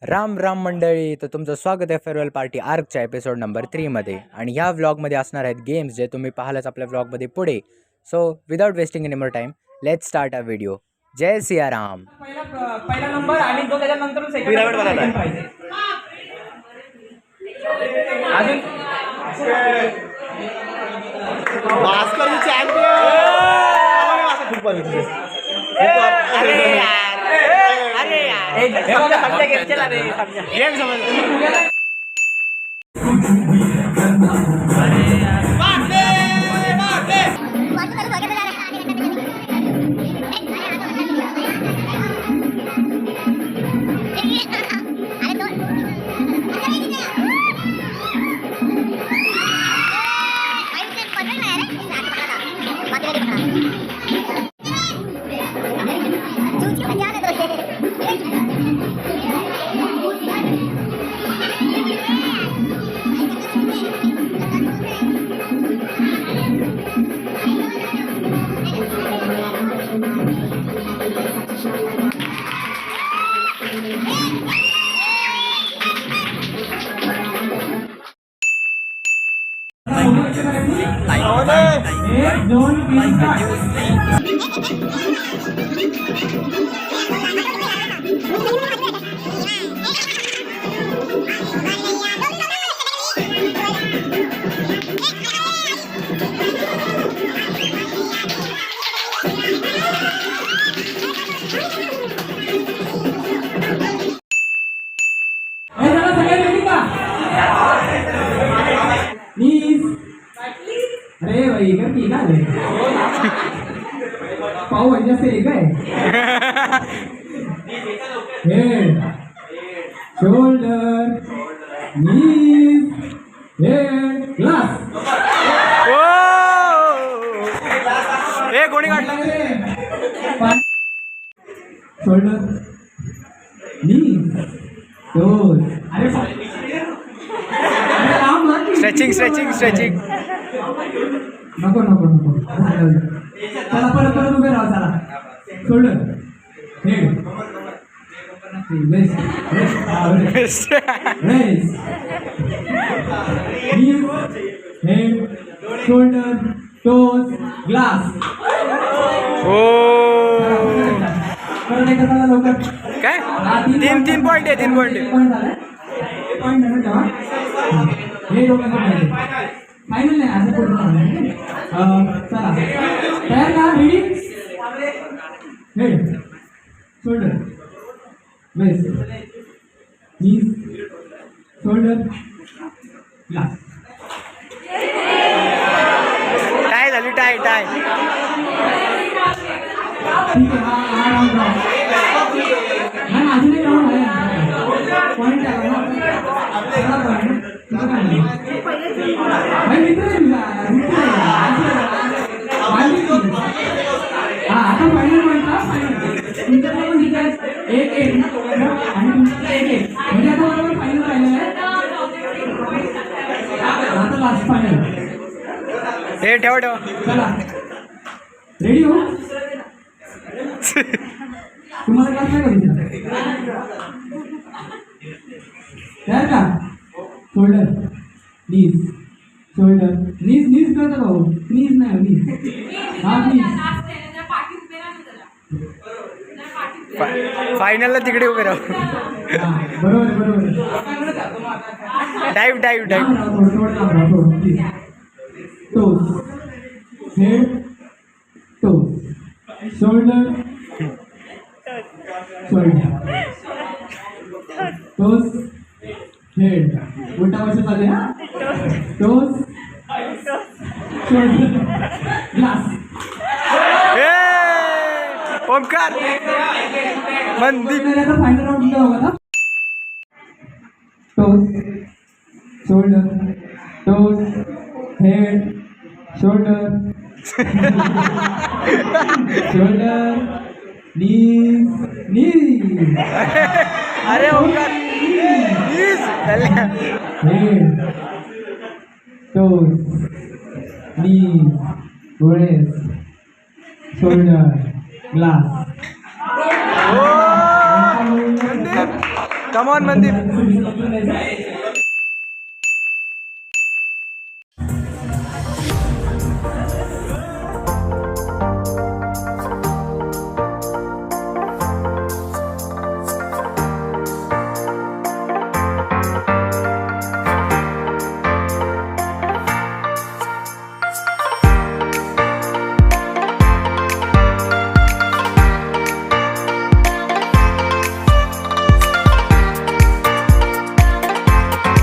राम राम मंडळी, तर तुमचं स्वागत आहे फेअरवेल पार्टी आर्कच्या एपिसोड नंबर 3 मध्ये. आणि ह्या व्लॉगमध्ये असणार आहेत गेम्स जे तुम्ही पाहालच आपल्या व्लॉगमध्ये पुढे. So without wasting any more time, let's start a video. जय सियाराम. पहिला नंबर आणि जो त्याच्यानंतर सेकंड प्राइज आहे. अजून भास्कर चॅम्पियन. अरे भाई का ठीक आहे पाव म्हणजे असं एक आहे. हेड शोल्डर नीज हेड ग्लास. हे कोणी काढलं? शोल्डर नीज टोज. अरे स्ट्रेचिंग स्ट्रेचिंग स्ट्रेचिंग. नको नको नको चला परत परत उभे राहा. चला shoulder head best rest head shoulder toes glass. परत एकदा चला लवकर. काय? तीन पॉईंट आहे. 3 पॉईंट आहे. पॉईंट आहे तेव्हा हे दोघं फायनल नाही असं पूर्ण. चला तयार का? रेडी हेड शोल्डर बेस्ट नीज शोल्डर ग्लास. टाय झाली. Tie tie. ठीक आहे. हा राऊंड नाही अजून एक राऊंड आहे. पॉईंट आहे ना आता फायनल म्हणता एक एक आणि तुमचं एक एक म्हणजे आता बरोबर फायनल राहिलेलं आहे. आता लास्ट फायनल. हे ठेवा ठेवा. चला रेडी हो. तुम्हाला क्लास नाही करायचं तयार का? शोल्डर नीज शोल्डर नीज नीज करतो भाऊ. नीज नाही नीज. हा नीज. फायनलला तिकडे उभे राहू. बरोबर बरोबर. Type type type. Toes head toes shoulder shoulder toes head. उलटा वर्ष चालू आहे हा. Toes shoulder glass. Omkar Mandeep. Final round दिला होता. Toes shoulder toes head shoulder shoulder knees knees. अरे Omkar head toes knees breast shoulder glass. Come on Mandeep.